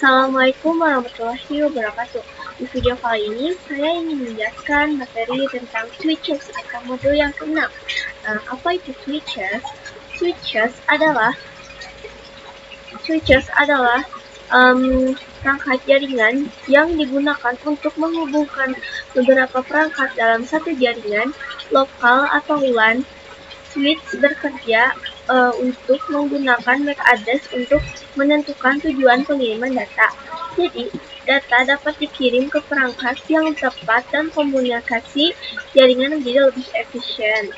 Assalamualaikum warahmatullahi wabarakatuh. Di video kali ini, saya ingin menjelaskan materi tentang switches atau modul yang ke-6. Apa itu switches? Switches adalah perangkat jaringan yang digunakan untuk menghubungkan beberapa perangkat dalam satu jaringan, lokal atau LAN. Switch bekerja untuk menggunakan MAC address untuk menentukan tujuan pengiriman data. Jadi, data dapat dikirim ke perangkat yang tepat dan komunikasi jaringan menjadi lebih efisien.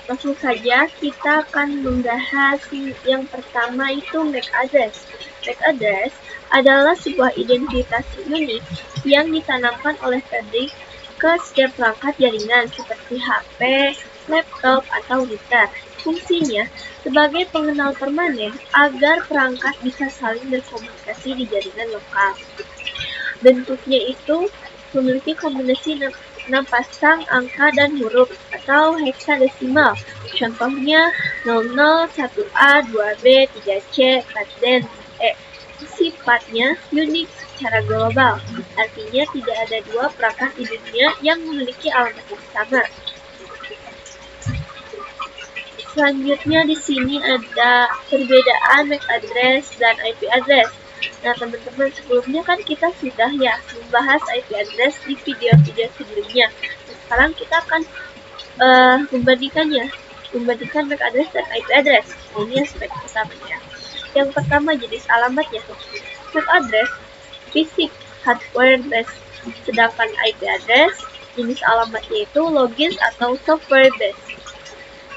Langsung saja kita akan membahas yang pertama, itu MAC address. MAC address adalah sebuah identitas unik yang ditanamkan oleh pabrik ke setiap perangkat jaringan seperti HP, laptop, atau gitar. Fungsinya sebagai pengenal permanen agar perangkat bisa saling berkomunikasi di jaringan lokal. Bentuknya itu memiliki kombinasi 6 pasang angka dan huruf atau heksadesimal. Contohnya 00, 1A, 2B, 3C, 4D, 5E. Sifatnya unik secara global, artinya tidak ada dua perangkat di dunia yang memiliki alamat yang sama. Selanjutnya di sini ada perbedaan MAC address dan IP address. Nah, teman-teman, sebelumnya kan kita sudah membahas IP address di video-video sebelumnya. Nah, sekarang kita akan membandingkan MAC address dan IP address. Nah, ini aspek pertamanya. Yang pertama, jenis alamatnya. MAC address fisik, hardware based, sedangkan IP address jenis alamatnya itu login atau software based.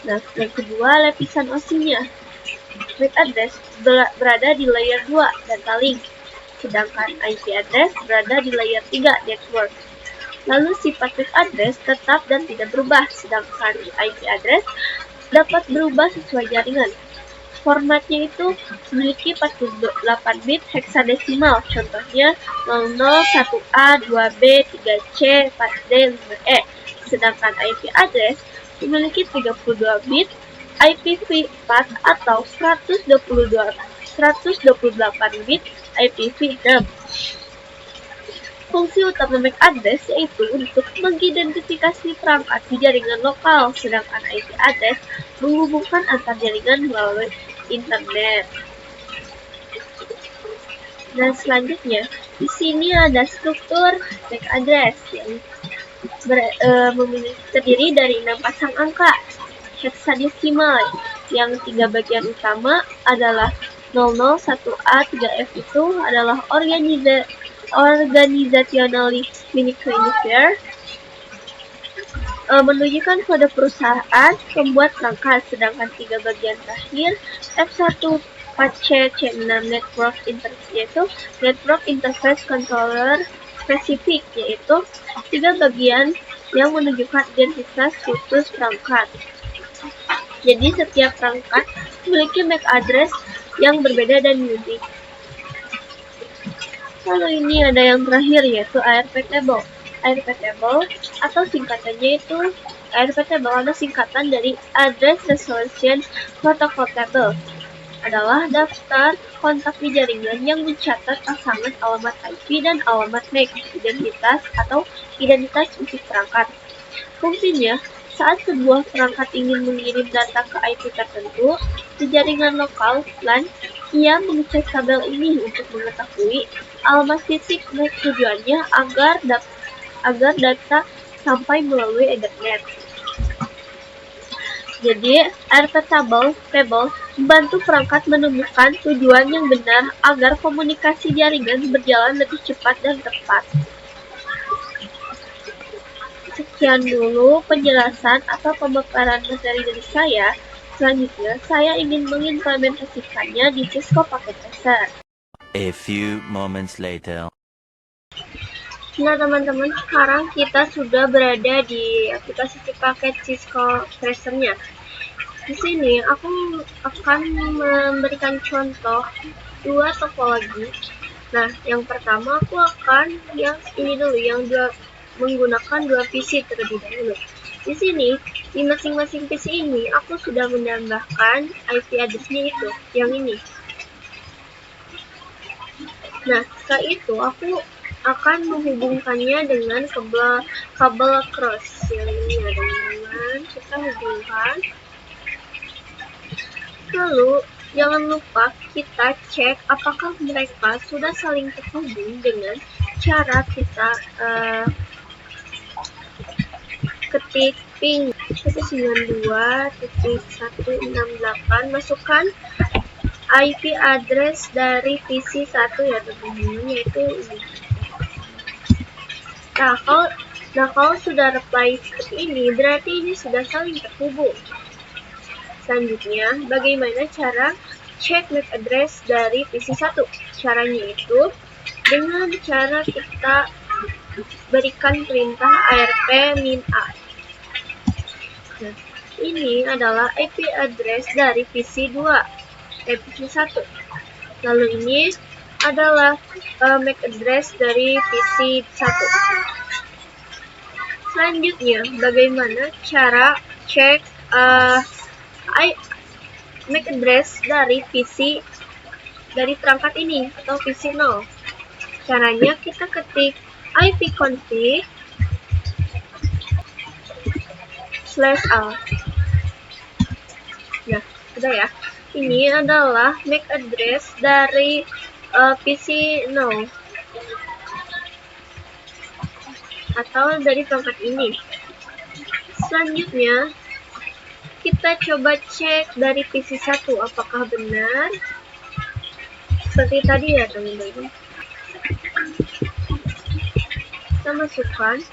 Nah, yang kedua, lapisan OSI-nya. MAC address berada di layer 2, data link, sedangkan IP address berada di layer 3, network. Lalu sifat MAC address tetap dan tidak berubah, sedangkan IP address dapat berubah sesuai jaringan. Formatnya itu memiliki 48 bit heksadesimal, contohnya 00, 1A, 2B, 3C, 4D, 5E. Sedangkan IP address memiliki 32 bit IPv4 atau 128 bit IPv6. Fungsi utama MAC address yaitu untuk mengidentifikasi perangkat di jaringan lokal, sedangkan IP address menghubungkan antar jaringan melalui internet. Dan selanjutnya, di sini ada struktur MAC address yang terdiri dari 6 pasang angka heksadesimal, yang 3 bagian utama adalah 00, 1A, 3F itu adalah organizationally unique unifier, menunjukkan kode perusahaan pembuat perangkat, sedangkan 3 bagian terakhir F1, 4C, C6 network interface, yaitu network interface controller spesifik, yaitu 3 bagian yang menunjukkan identitas khusus perangkat. Jadi setiap perangkat memiliki MAC address yang berbeda dan unik. Lalu ini ada yang terakhir, yaitu ARP table. ARP table atau singkatannya itu ARP table adalah singkatan dari Address Resolution Protocol Table. Adalah daftar kontak di jaringan yang mencatat pasangan alamat IP dan alamat MAC identitas fisik perangkat. Fungsinya, saat sebuah perangkat ingin mengirim data ke IP tertentu di jaringan lokal LAN, ia mengecek tabel ini untuk mengetahui alamat fisik MAC tujuannya agar data sampai melalui Ethernet. Jadi, ARP table membantu perangkat menemukan tujuan yang benar agar komunikasi jaringan berjalan lebih cepat dan tepat. Sekian dulu penjelasan atau pemaparan materi dari saya. Selanjutnya, saya ingin mengimplementasikannya di Cisco Packet Tracer. A few moments later. Nah, teman-teman, sekarang kita sudah berada di aplikasi paket Cisco Tracer-nya. Di sini aku akan memberikan contoh 2 topologi. Nah, yang pertama aku akan yang ini dulu, yang menggunakan 2 PC terlebih dahulu. Di sini, di masing-masing PC ini aku sudah menambahkan IP address-nya itu, yang ini. Nah, setelah itu aku akan menghubungkannya dengan kabel cross yang ini ya teman-teman. Kita hubungkan. Lalu jangan lupa kita cek apakah mereka sudah saling terhubung dengan cara kita ketik ping 192.168, masukkan IP address dari PC 1 ya teman-teman, yaitu ini. Nah, kalau sudah reply seperti ini, berarti ini sudah saling terhubung. Selanjutnya, bagaimana cara cek MAC address dari PC 1? Caranya itu dengan cara kita berikan perintah arp-min-a. Nah, ini adalah IP address dari PC 2, PC 1. Lalu ini adalah MAC address dari PC 1. Selanjutnya, bagaimana cara cek MAC address dari PC dari perangkat ini atau PC 0. Caranya kita ketik ipconfig /alt. Nah, sudah ya. Ini adalah MAC address dari PC 0 atau dari perangkat ini. Selanjutnya, kita coba cek dari PC 1 apakah benar. Seperti tadi ya teman-teman. Kita masukkan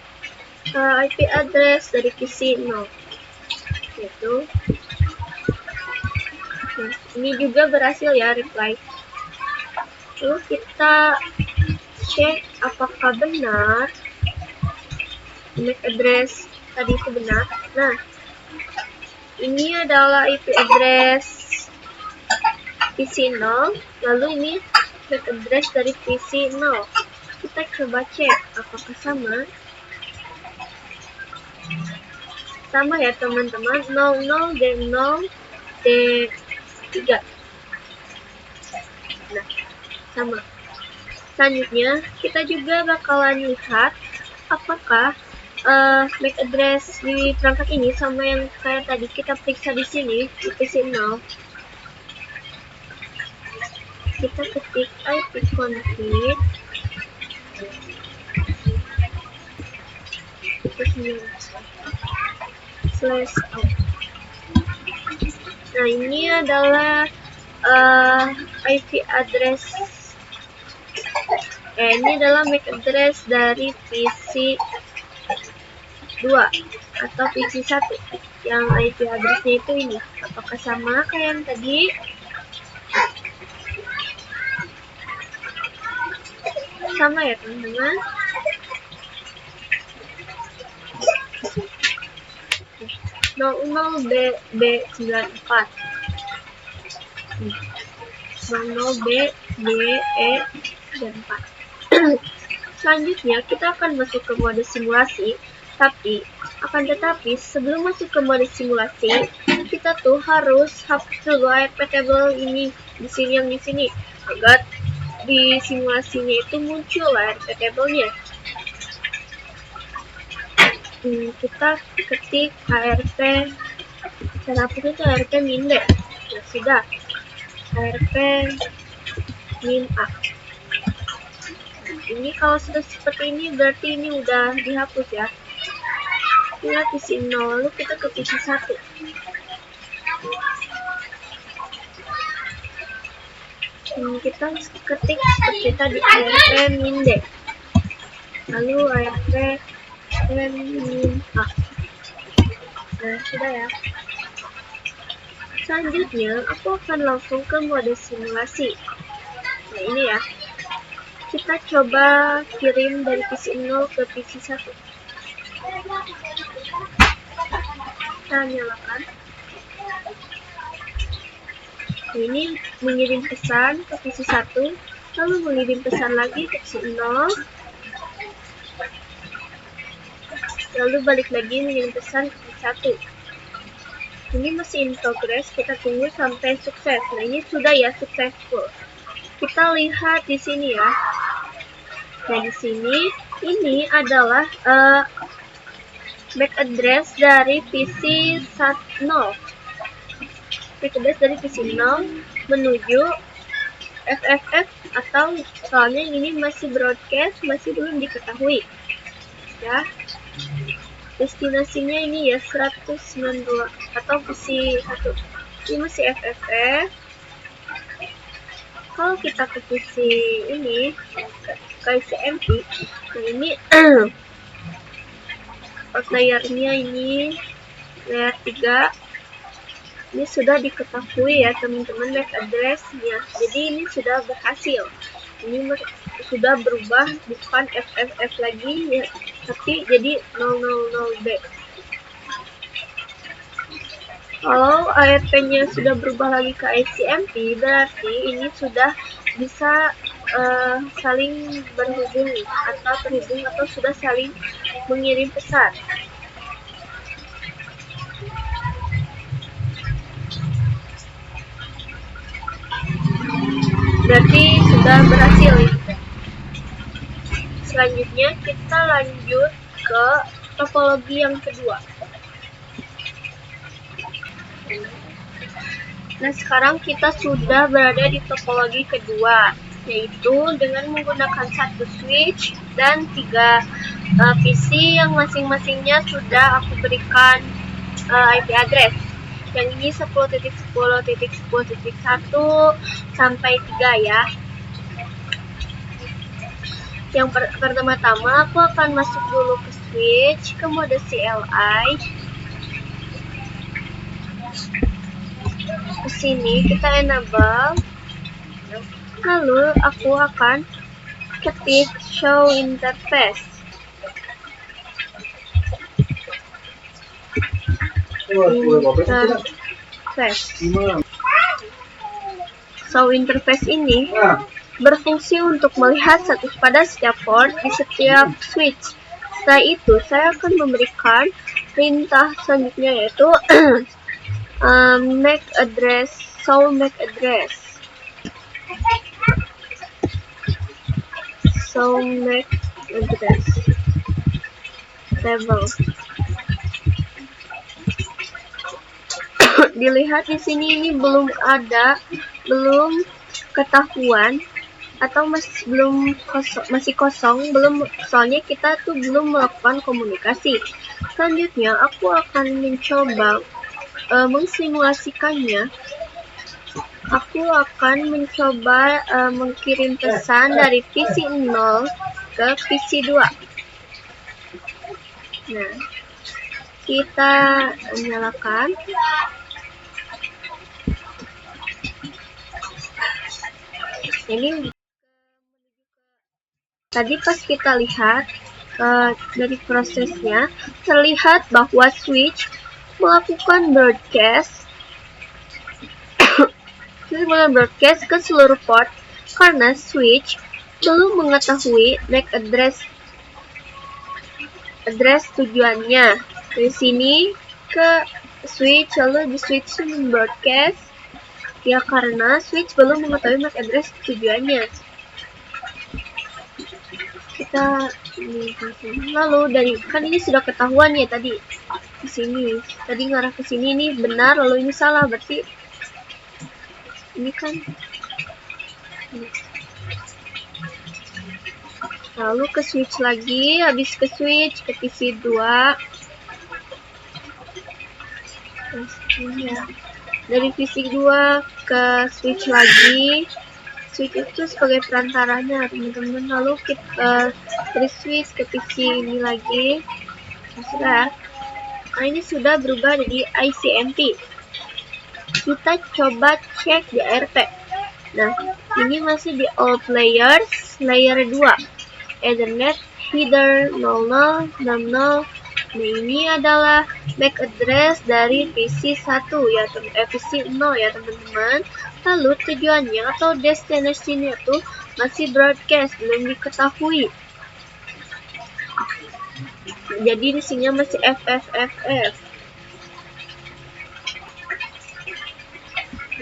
IP address dari PC 0, yaitu ini juga berhasil ya reply. Lalu kita cek apakah benar MAC address tadi itu benar. Nah, ini adalah IP address PC 0, lalu ini MAC address dari PC 0. Kita coba cek apakah sama. Sama ya teman-teman, 00D0D3. Nah, sama. Selanjutnya, kita juga bakalan lihat apakah MAC address di perangkat ini sama yang kayak tadi kita periksa di sini di PC 0. Kita ketik ipconfig /alt. Nah, ini adalah IP address. Ini adalah MAC address dari PC 2 atau PC 1 yang IP addressnya itu ini. Apakah sama kayak yang tadi? Sama ya teman-teman. 00B94 00BBE94. Selanjutnya kita akan masuk ke mode simulasi, tapi sebelum masuk ke mode simulasi, kita tuh harus hapus dulu ARP table ini di sini, yang di sini, agar di simulasinya itu muncul ARP table-nya. Kita ketik ARP, cara hapus itu ARP-min-d. Nah, sudah. ARP-min-a. Ini kalau sudah seperti ini berarti ini udah dihapus ya. Kita PC 0, lalu kita ke PC 1. Kita ketik seperti tadi ARP-min-d, lalu ARP-min-a. Nah, sudah ya. Selanjutnya aku akan langsung ke mode simulasi. Nah, ini ya. Kita coba kirim dari PC 0 ke PC 1. Kita nyalakan. Ini mengirim pesan ke PC 1, lalu mengirim pesan lagi ke PC 0, lalu balik lagi mengirim pesan ke PC 1. Ini masih in progress, kita tunggu sampai sukses. Nah, ini sudah ya, successful. kita lihat di sini ya. Nah, di sini ini adalah MAC address dari PC 10. MAC address dari PC 0 menuju FFF, atau soalnya ini masih broadcast, masih belum diketahui ya. Destinasinya ini ya 192 atau PC 1. Ini masih FFF. Kalau kita ke PC ini, ke ICMP, nah ini layarnya ini layer 3. Ini sudah diketahui ya teman-teman MAC address-nya. Jadi ini sudah berhasil. Ini sudah berubah, bukan FFF lagi ya, tapi jadi 000B. Kalau ARP-nya sudah berubah lagi ke ICMP, berarti ini sudah bisa saling berhubung atau terhubung atau sudah saling mengirim pesan. Berarti sudah berhasil ini. Selanjutnya kita lanjut ke topologi yang kedua. Nah, sekarang kita sudah berada di topologi kedua, yaitu dengan menggunakan 1 switch dan 3 PC yang masing-masingnya sudah aku berikan IP address. Yang ini 10.10.10.1 sampai 3 ya. Yang pertama-tama aku akan masuk dulu ke switch, ke mode CLI. Ke sini kita enable, lalu aku akan ketik show interface. Show interface ini berfungsi untuk melihat status pada setiap port di setiap switch. Setelah itu saya akan memberikan perintah selanjutnya, yaitu MAC address, show MAC address, show MAC address table. Dilihat di sini ini belum ketahuan atau masih kosong, belum, soalnya kita tuh belum melakukan komunikasi. Selanjutnya aku akan mencoba mensimulasikannya. Aku akan mencoba mengirim pesan dari PC 0 ke PC 2. Nah, kita nyalakan. Ini tadi pas kita lihat dari prosesnya, terlihat bahwa switch melakukan broadcast ke seluruh port karena switch belum mengetahui MAC address tujuannya. Dari sini ke switch, lalu di switch broadcast ya karena switch belum mengetahui MAC address tujuannya. Kita lalu dari, kan ini sudah ketahuan ya tadi di sini, tadi ngarah ke sini ini benar, lalu ini salah, berarti ini kan lalu ke switch lagi, habis ke switch ke PC 2. Dari PC 2 ke switch lagi. Switch itu sebagai perantaranya teman-teman, lalu kita dari switch ke PC ini lagi. Nah, sudah. Nah, ini sudah berubah jadi ICMP. Kita coba cek di ARP. Nah, ini masih di all players layer 2, Ethernet header 0060. Nah, ini adalah MAC address dari PC 1 ya, PC 0 ya teman-teman. Lalu tujuannya atau destinasinya tuh masih broadcast, belum diketahui. Jadi di sini masih FFFF.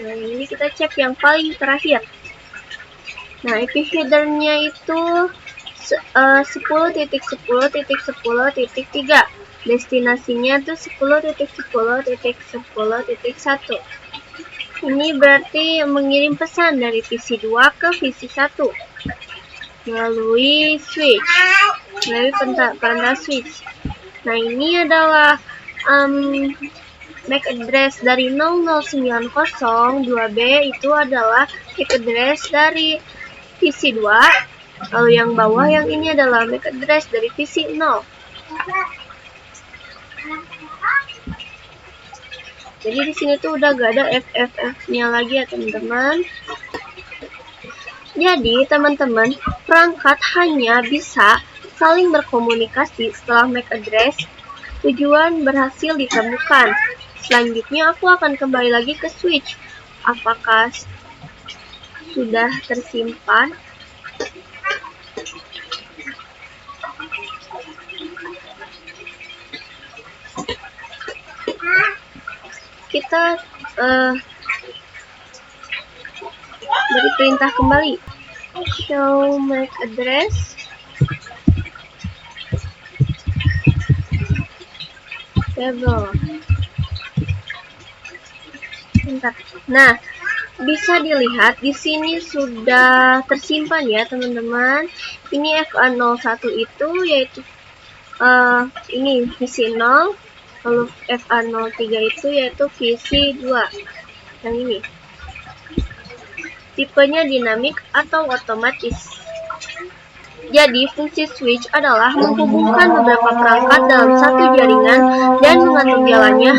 Nah, ini kita cek yang paling terakhir. Nah, IP header-nya itu 10.10.10.3. Destinasinya tuh 10.10.10.1. Ini berarti mengirim pesan dari PC2 ke PC1 melalui switch, melalui perantara switch. Nah, ini adalah MAC address dari 00902B itu adalah MAC address dari PC2. Lalu yang bawah yang ini adalah MAC address dari PC0. Jadi di sini tuh udah gak ada FFF-nya lagi ya teman-teman. Jadi teman-teman, perangkat hanya bisa saling berkomunikasi setelah MAC address tujuan berhasil ditemukan. Selanjutnya aku akan kembali lagi ke switch. Apakah sudah tersimpan? Kita beri perintah kembali. Show MAC address. Table. Nah, bisa dilihat di sini sudah tersimpan ya teman-teman. Ini FA01 itu yaitu ini VC0, lalu FA03 itu yaitu VC2. Yang ini tipenya dinamik atau otomatis. Jadi fungsi switch adalah menghubungkan beberapa perangkat dalam satu jaringan dan mengatur jalannya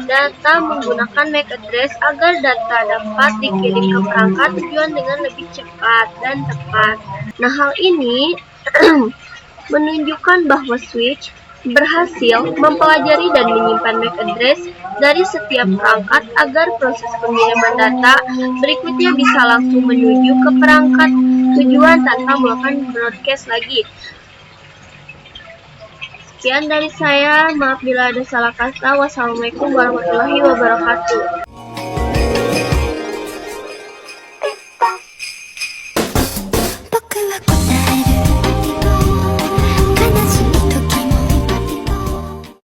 data menggunakan MAC address agar data dapat dikirim ke perangkat tujuan dengan lebih cepat dan tepat. Nah, hal ini menunjukkan bahwa switch berhasil mempelajari dan menyimpan MAC address dari setiap perangkat agar proses pengiriman data berikutnya bisa langsung menuju ke perangkat tujuan tanpa melakukan broadcast lagi. Sekian dari saya, maaf bila ada salah kata. Wassalamualaikum warahmatullahi wabarakatuh.